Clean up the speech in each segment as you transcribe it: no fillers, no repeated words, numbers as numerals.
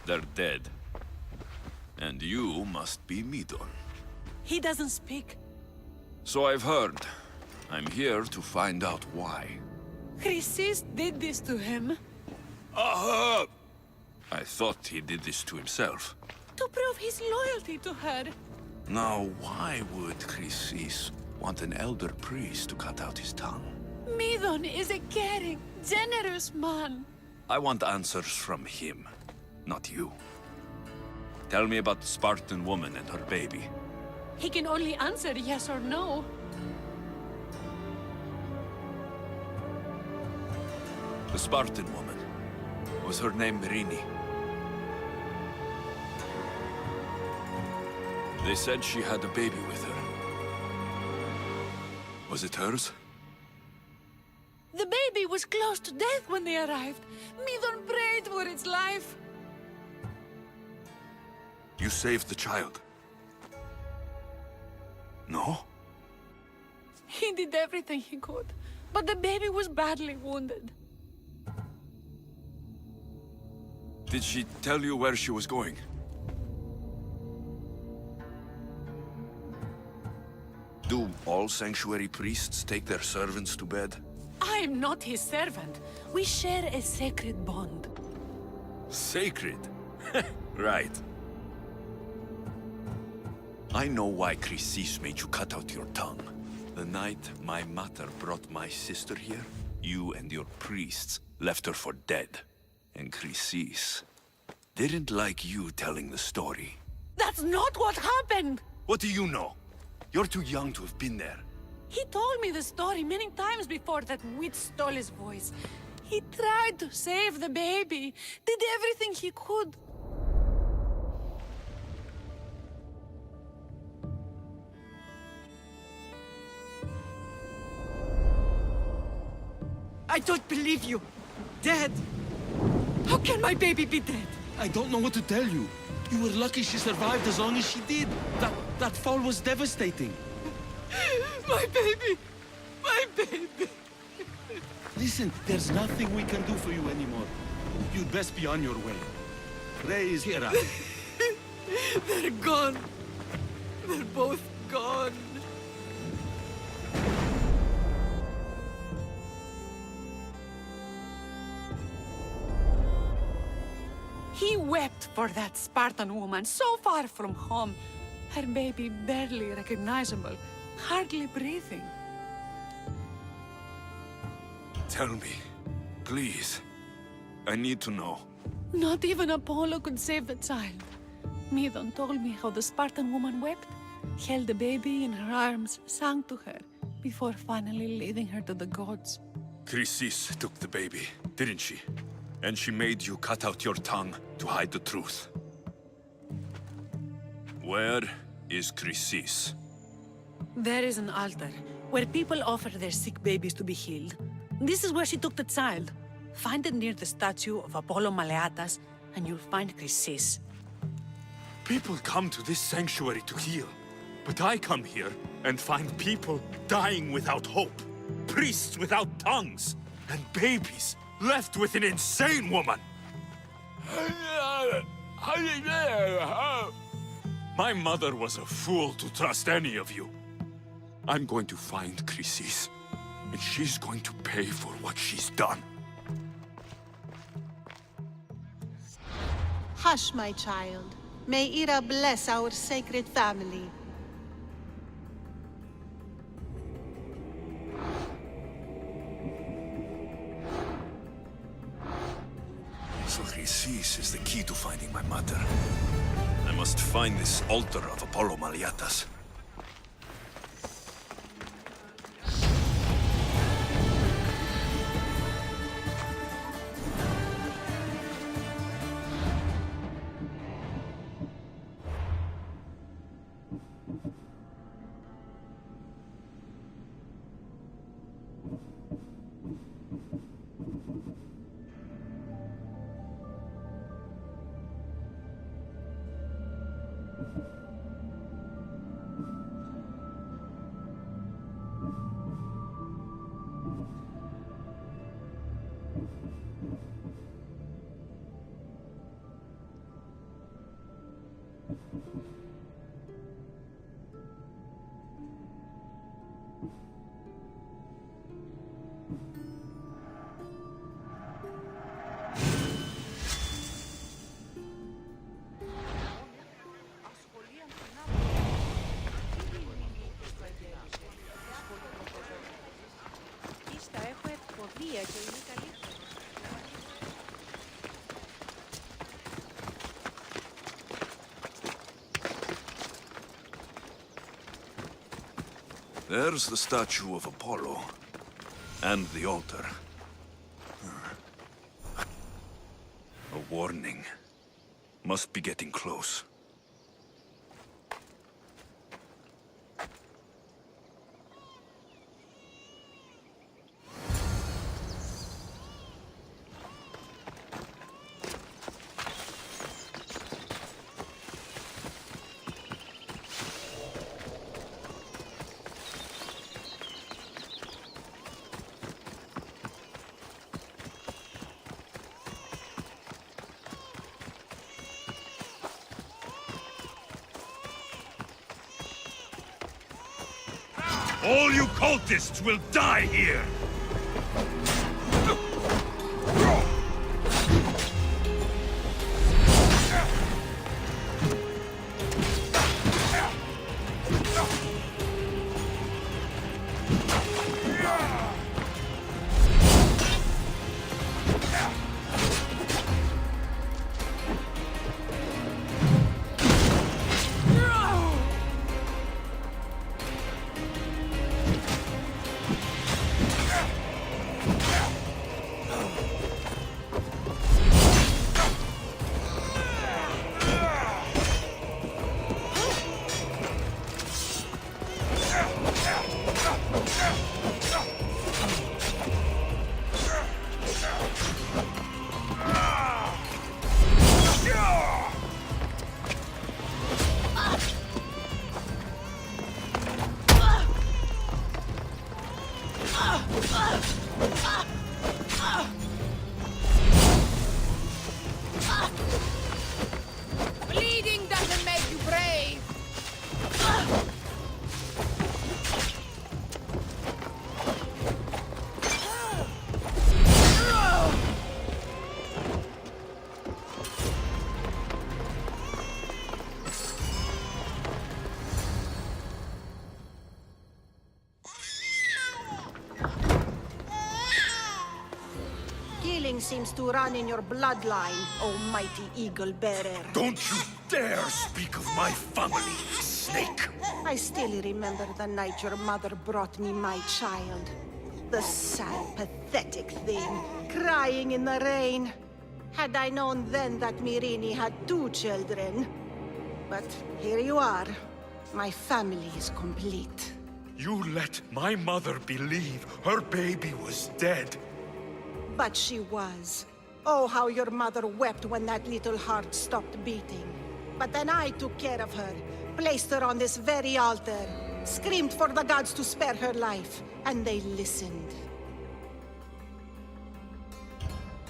They're dead. And you must be Midon. He doesn't speak. So I've heard. I'm here to find out why. Chrysis did this to him. I thought he did this to himself. To prove his loyalty to her. Now, why would Chrysis want an elder priest to cut out his tongue? Midon is a caring, generous man. I want answers from him, not you. Tell me about the Spartan woman and her baby. He can only answer yes or no. The Spartan woman. Was her name Rini? They said she had a baby with her. Was it hers? The baby was close to death when they arrived. Midon prayed for its life. You saved the child. No? He did everything he could, but the baby was badly wounded. Did she tell you where she was going? Do all sanctuary priests take their servants to bed? I'm not his servant. We share a sacred bond. Sacred? Right. I know why Chrysis made you cut out your tongue. The night my mother brought my sister here, you and your priests left her for dead. And Chrysis didn't like you telling the story. That's not what happened! What do you know? You're too young to have been there. He told me the story many times before that witch stole his voice. He tried to save the baby, did everything he could. I don't believe you. Dead. How can my baby be dead? I don't know what to tell you. You were lucky she survived as long as she did. That fall was devastating. My baby! My baby! Listen, there's nothing we can do for you anymore. You'd best be on your way. Praise Hera. They're gone. They're both gone. He wept for that Spartan woman so far from home. Her baby barely recognizable, hardly breathing. Tell me, please. I need to know. Not even Apollo could save the child. Midon told me how the Spartan woman wept, held the baby in her arms, sang to her, before finally leading her to the gods. Chrysis took the baby, didn't she? And she made you cut out your tongue to hide the truth. Where is Chrysis? There is an altar, where people offer their sick babies to be healed. This is where she took the child. Find it near the statue of Apollo Maleatas, and you'll find Chrysis. People come to this sanctuary to heal. But I come here and find people dying without hope. Priests without tongues. And babies left with an insane woman. My mother was a fool to trust any of you. I'm going to find Chrysis, and she's going to pay for what she's done. Hush, my child. May Ira bless our sacred family. So Chrysis is the key to finding my mother. I must find this altar of Apollo Maleatas. There's the statue of Apollo. And the altar. A warning. Must be getting close. All you cultists will die here! Bleeding doesn't make you brave. Killing seems to run in your bloodline, oh mighty eagle bearer. Don't you dare speak of my family, snake! I still remember the night your mother brought me my child. The sad, pathetic thing, crying in the rain. Had I known then that Mirini had 2 children. But here you are. My family is complete. You let my mother believe her baby was dead. But she was. Oh, how your mother wept when that little heart stopped beating. But then I took care of her, placed her on this very altar, screamed for the gods to spare her life, and they listened.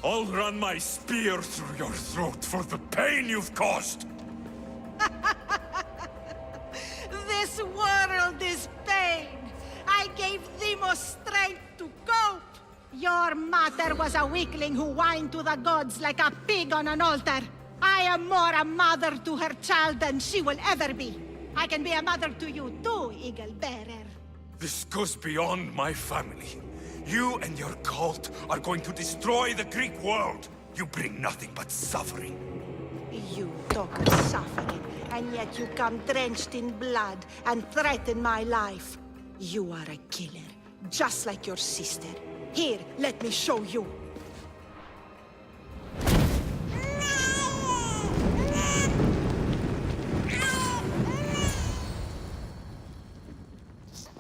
I'll run my spear through your throat for the pain you've caused! This world is pain! I gave Demos strength to cope! Your mother was a weakling who whined to the gods like a pig on an altar. I am more a mother to her child than she will ever be. I can be a mother to you too, Eagle Bearer. This goes beyond my family. You and your cult are going to destroy the Greek world. You bring nothing but suffering. You talk of suffering, and yet you come drenched in blood and threaten my life. You are a killer, just like your sister. Here, let me show you.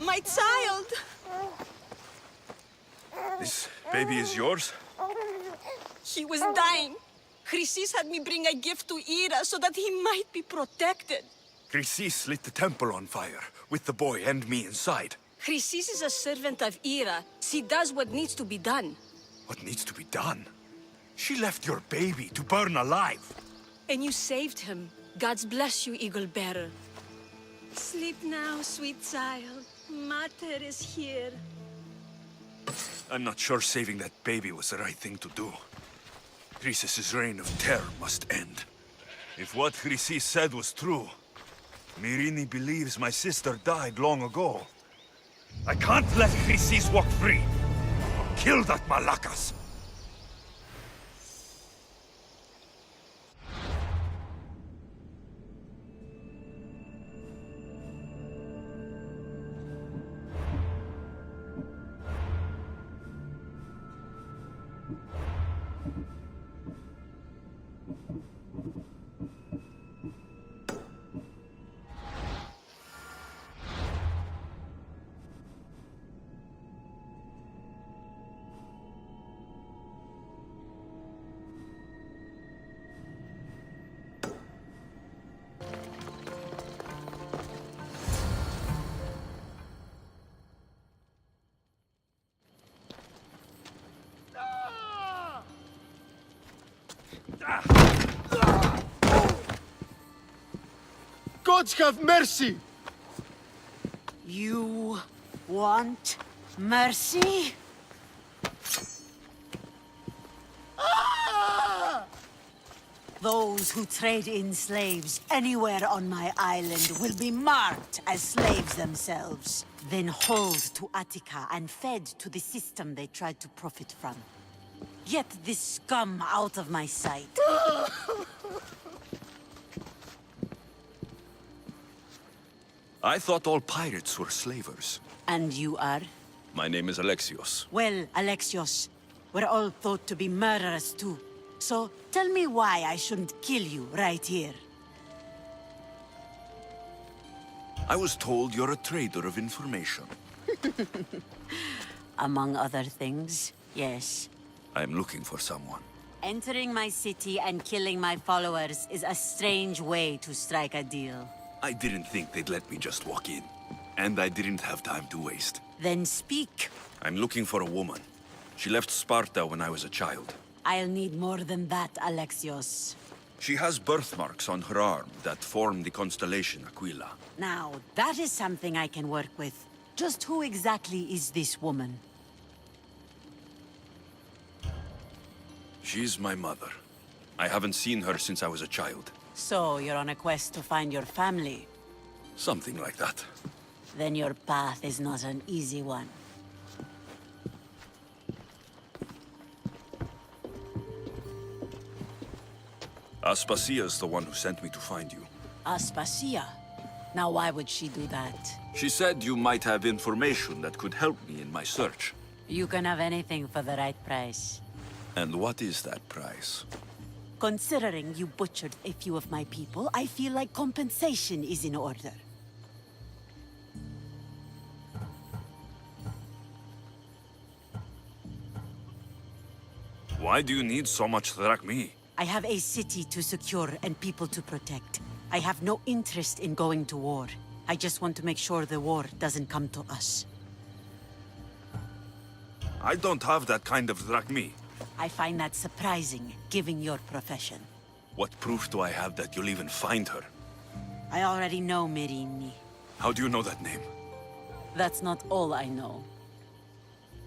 My child! This baby is yours? He was dying. Chrysis had me bring a gift to Ira so that he might be protected. Chrysis lit the temple on fire, with the boy and me inside. Chrysis is a servant of Ira. She does what needs to be done. What needs to be done? She left your baby to burn alive. And you saved him. Gods bless you, Eagle Bearer. Sleep now, sweet child. Mater is here. I'm not sure saving that baby was the right thing to do. Croesus' reign of terror must end. If what Chrysis said was true, Myrini believes my sister died long ago. I can't let Chrysis walk free. Kill that Malakas! Gods have mercy! You want mercy? Those who trade in slaves anywhere on my island will be marked as slaves themselves, then hauled to Attica and fed to the system they tried to profit from. Get this scum out of my sight. I thought all pirates were slavers. And you are? My name is Alexios. Well, Alexios, we're all thought to be murderers too. So, tell me why I shouldn't kill you right here. I was told you're a trader of information. Among other things, yes. I'm looking for someone. Entering my city and killing my followers is a strange way to strike a deal. I didn't think they'd let me just walk in. And I didn't have time to waste. Then speak. I'm looking for a woman. She left Sparta when I was a child. I'll need more than that, Alexios. She has birthmarks on her arm that form the constellation Aquila. Now, that is something I can work with. Just who exactly is this woman? She's my mother. I haven't seen her since I was a child. So, you're on a quest to find your family. Something like that. Then your path is not an easy one. Aspasia's the one who sent me to find you. Aspasia? Now why would she do that? She said you might have information that could help me in my search. You can have anything for the right price. And what is that price? Considering you butchered a few of my people, I feel like compensation is in order. Why do you need so much drachmi? I have a city to secure and people to protect. I have no interest in going to war. I just want to make sure the war doesn't come to us. I don't have that kind of drachmi. I find that surprising, given your profession. What proof do I have that you'll even find her? I already know Myrini. How do you know that name? That's not all I know.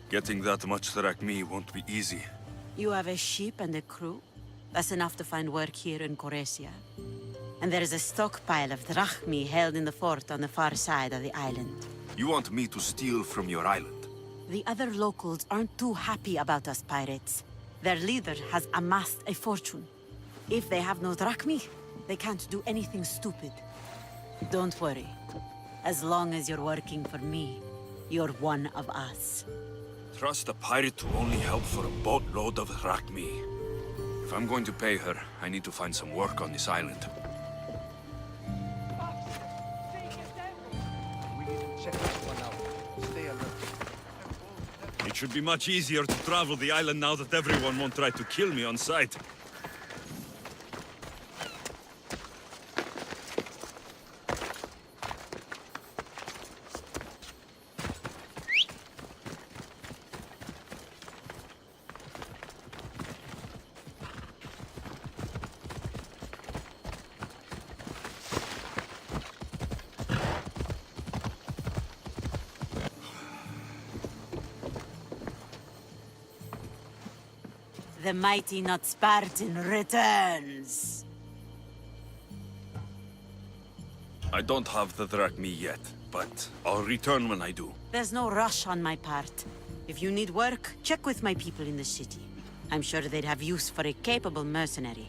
Getting that much drachmi won't be easy. You have a ship and a crew? That's enough to find work here in Coresia. And there is a stockpile of drachmi held in the fort on the far side of the island. You want me to steal from your island? The other locals aren't too happy about us pirates. Their leader has amassed a fortune. If they have no drachmi, they can't do anything stupid. Don't worry. As long as you're working for me, you're one of us. Trust a pirate to only help for a boatload of drachmi. If I'm going to pay her, I need to find some work on this island. It should be much easier to travel the island now that everyone won't try to kill me on sight. The mighty not Spartan returns. I don't have the drachmi yet, but I'll return when I do. There's no rush on my part. If you need work, check with my people in the city. I'm sure they'd have use for a capable mercenary.